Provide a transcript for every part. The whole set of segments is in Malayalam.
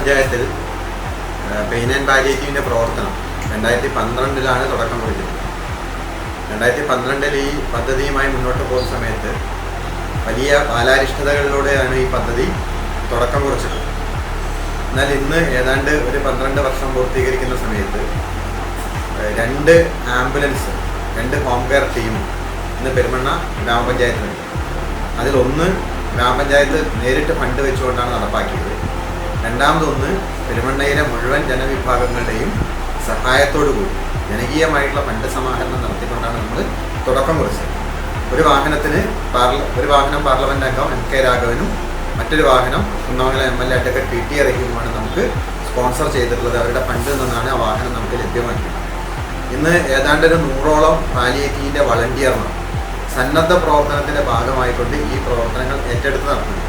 ഗ്രാമപഞ്ചായത്തിൽ പെയിൻ ആൻഡ് പാലിയേറ്റീവിൻ്റെ പ്രവർത്തനം 2012 തുടക്കം കുറിക്കുന്നത്. 2012 ഈ പദ്ധതിയുമായി മുന്നോട്ട് പോകുന്ന സമയത്ത് വലിയ ബാലാരിഷ്ടതകളിലൂടെയാണ് ഈ പദ്ധതി തുടക്കം കുറിച്ചത്. എന്നാൽ ഇന്ന് ഏതാണ്ട് ഒരു 12 വർഷം പൂർത്തീകരിക്കുന്ന സമയത്ത് 2 ആംബുലൻസ് 2 ഹോം കെയർ ടീമും ഇന്ന് പെരുമണ്ണ ഗ്രാമപഞ്ചായത്തിലുണ്ട്. അതിലൊന്ന് ഗ്രാമപഞ്ചായത്ത് നേരിട്ട് ഫണ്ട് വെച്ചുകൊണ്ടാണ് നടപ്പാക്കിയത്. രണ്ടാമതൊന്ന് പെരുമണ്ണയിലെ മുഴുവൻ ജനവിഭാഗങ്ങളുടെയും സഹായത്തോടു കൂടി ജനകീയമായിട്ടുള്ള ഫണ്ട് സമാഹരണം നടത്തിക്കൊണ്ടാണ് നമ്മൾ തുടക്കം കുറിച്ചത്. ഒരു വാഹനം പാർലമെന്റ് അംഗം MK രാഘവനും മറ്റൊരു വാഹനം കുന്നമംഗലം MLA അഡ്വക്കേറ്റ് PT റഹീമുമാണ് നമുക്ക് സ്പോൺസർ ചെയ്തിട്ടുള്ളത്. അവരുടെ ഫണ്ടിൽ നിന്നാണ് ആ വാഹനം നമുക്ക് ലഭ്യമാക്കിയത്. ഇന്ന് ഏതാണ്ട് ഒരു 100ഓളം പാലിയേറ്റീവിൻ്റെ വളണ്ടിയർമാർ സന്നദ്ധ പ്രവർത്തനത്തിൻ്റെ ഭാഗമായിക്കൊണ്ട് ഈ പ്രവർത്തനങ്ങൾ ഏറ്റെടുത്ത് നടത്തുന്നു.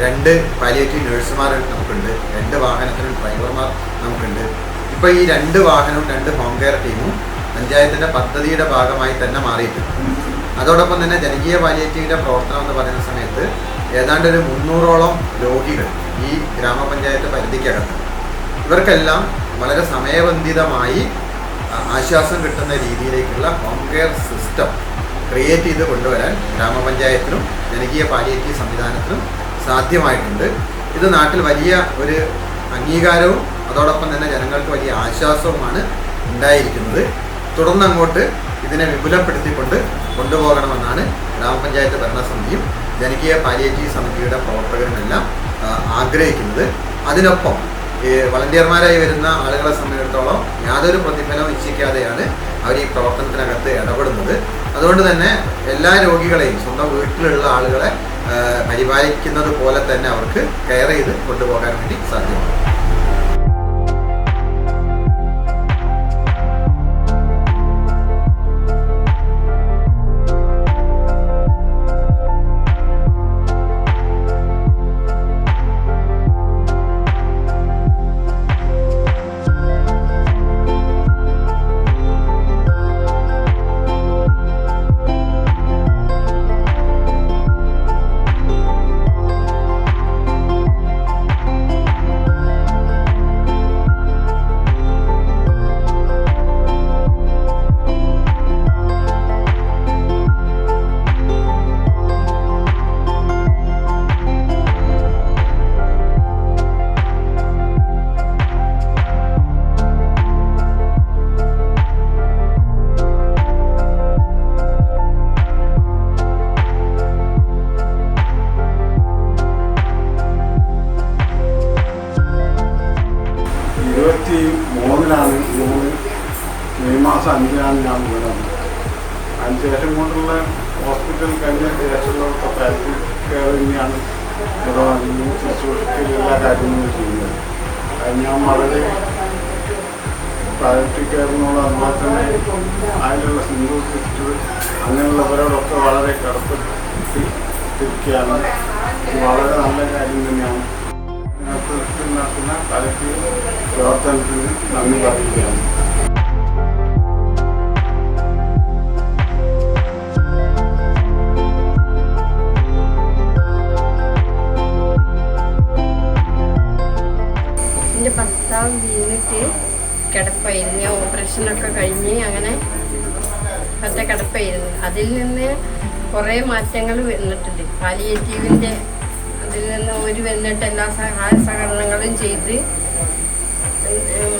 2 പാലിയേറ്റീവ് നഴ്സുമാർ നമുക്കുണ്ട്, 2 വാഹനത്തിനും ഡ്രൈവർമാർ നമുക്കുണ്ട്. ഇപ്പോൾ ഈ 2 വാഹനവും 2 ഹോം കെയർ ടീമും പഞ്ചായത്തിൻ്റെ പദ്ധതിയുടെ ഭാഗമായി തന്നെ മാറിയിട്ടുണ്ട്. അതോടൊപ്പം തന്നെ ജനകീയ പാലിയേറ്റീവിൻ്റെ പ്രവർത്തനം എന്ന് പറയുന്ന സമയത്ത് ഏതാണ്ട് ഒരു 300ഓളം രോഗികൾ ഈ ഗ്രാമപഞ്ചായത്ത് പരിധിക്കകത്ത്. ഇവർക്കെല്ലാം വളരെ സമയബന്ധിതമായി ആശ്വാസം കിട്ടുന്ന രീതിയിലേക്കുള്ള ഹോം കെയർ സിസ്റ്റം ക്രിയേറ്റ് ചെയ്ത് കൊണ്ടുവരാൻ ഗ്രാമപഞ്ചായത്തിനും ജനകീയ പാലിയേറ്റീവ് സംവിധാനത്തിനും സാധ്യമായിട്ടുണ്ട്. ഇത് നാട്ടിൽ വലിയ ഒരു അംഗീകാരവും അതോടൊപ്പം തന്നെ ജനങ്ങൾക്ക് വലിയ ആശ്വാസവുമാണ് ഉണ്ടായിരിക്കുന്നത്. തുടർന്നങ്ങോട്ട് ഇതിനെ വിപുലപ്പെടുത്തിക്കൊണ്ട് കൊണ്ടുപോകണമെന്നാണ് ഗ്രാമപഞ്ചായത്ത് ഭരണസമിതിയും ജനകീയ പാലിയേറ്റീവ് സമിതിയുടെ പ്രവർത്തകരുമെല്ലാം ആഗ്രഹിക്കുന്നത്. അതിനൊപ്പം വളണ്ടിയർമാരായി വരുന്ന ആളുകളെ സംബന്ധിച്ചിടത്തോളം യാതൊരു പ്രതിഫലവും ഇച്ഛിക്കാതെയാണ് അവർ ഈ പ്രവർത്തനത്തിനകത്ത് ഇടപെടുന്നത്. അതുകൊണ്ട് തന്നെ എല്ലാ രോഗികളെയും സ്വന്തം വീട്ടിലുള്ള ആളുകളെ പരിപാലിക്കുന്നത് പോലെ തന്നെ അവർക്ക് കെയർ ചെയ്ത് കൊണ്ടുപോകാൻ വേണ്ടി സാധ്യമാണ്. മെയ് മാസം 5-നാണ് ഞാൻ ഇവിടെ വന്നത്. അതിനുശേഷം കൊണ്ടുള്ള ഹോസ്പിറ്റൽ കഴിഞ്ഞ ശേഷമുള്ള പാലിയേറ്റീവ് കെയർ തന്നെയാണ് ഇവിടെ വന്ന് ശുശ്രൂഷയ്ക്ക് എല്ലാ കാര്യങ്ങളും ചെയ്യുന്നത്. അത് ഞാൻ വളരെ പാലിയേറ്റീവ് കെയറിനുള്ള അതുപോലെ തന്നെ അതിലുള്ള സിംഗിൾ സിസ്റ്റർ അങ്ങനെയുള്ളവരോടൊക്കെ വളരെ കടപ്പെട്ടിരിക്കുകയാണ്. ഇത് വളരെ നല്ല കാര്യം തന്നെയാണ്. നേതൃത്വത്തിൽ നടത്തുന്ന പാലിയേറ്റീവ് പ്രവർത്തനത്തിന് നന്ദി പറയുകയാണ്. എൻ്റെ ഭർത്താവ് വീണിട്ട് കിടപ്പായിരുന്നു. ഞാൻ ഓപ്പറേഷനൊക്കെ കഴിഞ്ഞ് അങ്ങനെ ഒറ്റ കിടപ്പായിരുന്നു. അതിൽ നിന്ന് കുറേ മാറ്റങ്ങൾ വന്നിട്ടുണ്ട്. പാലിയേറ്റീവിൻ്റെ അതിൽ നിന്ന് വന്നിട്ട് എല്ലാ സഹായ സഹകരണങ്ങളും ചെയ്ത്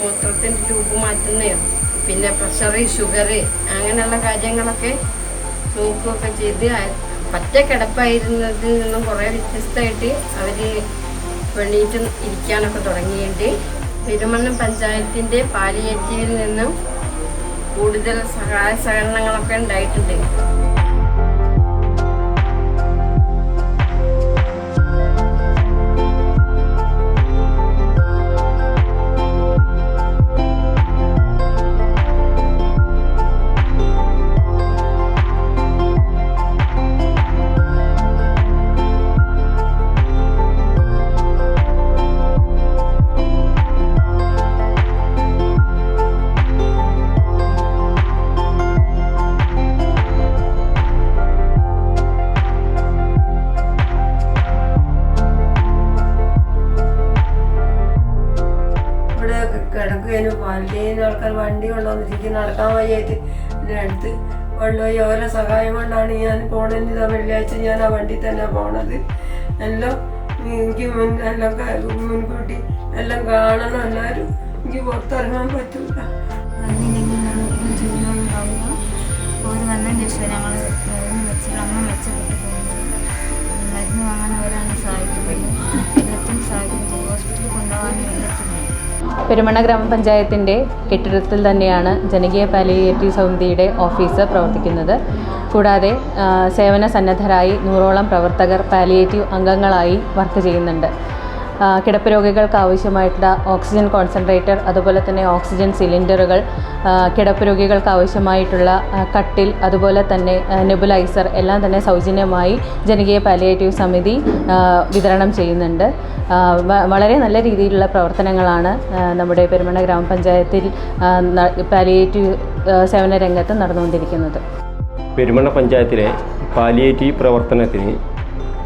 മൂത്രത്തിൻ്റെ ട്യൂബ് മാറ്റുന്നതും പിന്നെ പ്രഷർ ഷുഗർ അങ്ങനെയുള്ള കാര്യങ്ങളൊക്കെ നോക്കുകയൊക്കെ ചെയ്ത് പറ്റ കിടപ്പായിരുന്നതിൽ നിന്നും കുറേ വ്യത്യസ്തമായിട്ട് അവർ വെളിയിട്ട് ഇരിക്കാനൊക്കെ തുടങ്ങിയിട്ട് പെരുമണ്ണം പഞ്ചായത്തിൻ്റെ പാലിയേറ്റീവിൽ നിന്നും കൂടുതൽ സഹായ സഹകരണങ്ങളൊക്കെ ഉണ്ടായിട്ടുണ്ട്. വണ്ടി കൊണ്ടുവന്നിരിക്കും, നടക്കാൻ വയ്യായിട്ട് എന്നെ അടുത്ത് കൊണ്ടുപോയി ഓരോ സഹായം കൊണ്ടാണ് ഞാൻ പോണത്. വെള്ളിയാഴ്ച ഞാൻ ആ വണ്ടി തന്നെ പോണത്. എല്ലാം എനിക്ക് മുൻകൂട്ടി എല്ലാം കാണണം. എല്ലാവരും എനിക്ക് പുറത്തിറങ്ങാൻ പറ്റൂല. ഒരു വന്നതിന് ശേഷം ഞങ്ങൾ അമ്മ മെച്ചപ്പെട്ട് പോകുന്നത്. മരുന്ന് വാങ്ങാൻ അവരാണ് സഹായിക്കുന്നത്, എല്ലാത്തിനും സഹായിക്കുന്നത്. ഹോസ്പിറ്റലിൽ കൊണ്ടുപോകാനും എല്ലാത്തിനും. പെരുമണ്ണ ഗ്രാമപഞ്ചായത്തിൻ്റെ കെട്ടിടത്തിൽ തന്നെയാണ് ജനകീയ പാലിയേറ്റീവ് സമിതിയുടെ ഓഫീസ് പ്രവർത്തിക്കുന്നത്. കൂടാതെ സേവന സന്നദ്ധരായി 100ഓളം പ്രവർത്തകർ പാലിയേറ്റീവ് അംഗങ്ങളായി വർക്ക് ചെയ്യുന്നുണ്ട്. കിടപ്പ് രോഗികൾക്ക് ആവശ്യമായിട്ടുള്ള ഓക്സിജൻ കോൺസെൻട്രേറ്റർ, അതുപോലെ തന്നെ ഓക്സിജൻ സിലിണ്ടറുകൾ, കിടപ്പ് രോഗികൾക്ക് ആവശ്യമായിട്ടുള്ള കട്ടിൽ, അതുപോലെ തന്നെ നെബുലൈസർ എല്ലാം തന്നെ സൗജന്യമായി ജനകീയ പാലിയേറ്റീവ് സമിതി വിതരണം ചെയ്യുന്നുണ്ട്. വളരെ നല്ല രീതിയിലുള്ള പ്രവർത്തനങ്ങളാണ് നമ്മുടെ പെരുമണ്ണ ഗ്രാമപഞ്ചായത്തിൽ പാലിയേറ്റീവ് സേവന രംഗത്ത് നടന്നുകൊണ്ടിരിക്കുന്നത്. പെരുമണ്ണ പഞ്ചായത്തിലെ പാലിയേറ്റീവ് പ്രവർത്തനത്തിന്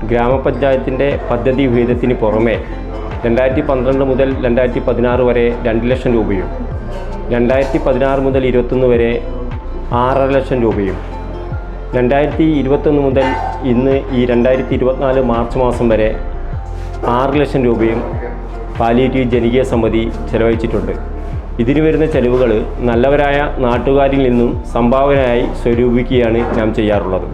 ഗ്രാമപഞ്ചായത്തിൻ്റെ പദ്ധതി വിഹിതത്തിന് പുറമെ 2012 മുതൽ 2016 വരെ 2 ലക്ഷം രൂപയും 2016 മുതൽ 21 വരെ 6.5 ലക്ഷം രൂപയും 2021 മുതൽ ഇന്ന് ഈ 2024 മാർച്ച് മാസം വരെ 6 ലക്ഷം രൂപയും പാലിയേറ്റീവ് ജനകീയ സമിതി ചെലവഴിച്ചിട്ടുണ്ട്. ഇതിന് വരുന്ന ചെലവുകൾ നല്ലവരായ നാട്ടുകാരിൽ നിന്നും സംഭാവനയായി സ്വരൂപിക്കുകയാണ് നാം ചെയ്യാറുള്ളത്.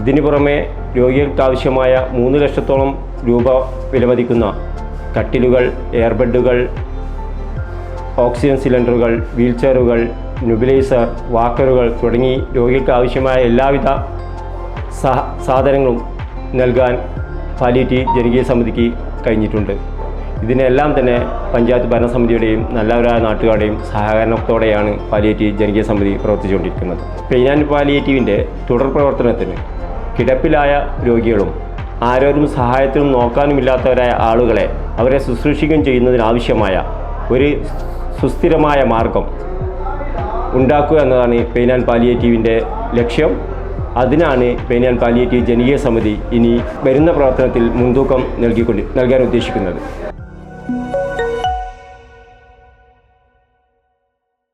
ഇതിനു പുറമെ രോഗികൾക്കാവശ്യമായ 3 ലക്ഷത്തോളം രൂപ വിലമതിക്കുന്ന കട്ടിലുകൾ, എയർബെഡുകൾ, ഓക്സിജൻ സിലിണ്ടറുകൾ, വീൽചെയറുകൾ, നെബുലൈസർ, വാക്കറുകൾ തുടങ്ങി രോഗികൾക്ക് ആവശ്യമായ എല്ലാവിധ സാധനങ്ങളും നൽകാൻ പാലിയേറ്റീവ് ജനകീയ സമിതിക്ക് കഴിഞ്ഞിട്ടുണ്ട്. ഇതിനെല്ലാം തന്നെ പഞ്ചായത്ത് ഭരണസമിതിയുടെയും നല്ലവരായ നാട്ടുകാരുടെയും സഹകരണത്തോടെയാണ് പാലിയേറ്റീവ് ജനകീയ സമിതി പ്രവർത്തിച്ചുകൊണ്ടിരിക്കുന്നത്. പെയിൻ ആൻഡ് പാലിയേറ്റീവിൻ്റെ തുടർ പ്രവർത്തനത്തിന് കിടപ്പിലായ രോഗികളും ആരോരും സഹായത്തിനും നോക്കാനുമില്ലാത്തവരായ ആളുകളെ അവരെ ശുശ്രൂഷിക്കുകയും ചെയ്യുന്നതിനാവശ്യമായ ഒരു സുസ്ഥിരമായ മാർഗം ഉണ്ടാക്കുക എന്നതാണ് പെയിൻ ആൻഡ് പാലിയേറ്റീവിൻ്റെ ലക്ഷ്യം. അതിനാണ് പെയിൻ ആൻഡ് പാലിയേറ്റീവ് ജനകീയ സമിതി ഇനി വരുന്ന പ്രവർത്തനത്തിൽ മുൻതൂക്കം നൽകാൻ ഉദ്ദേശിക്കുന്നത്.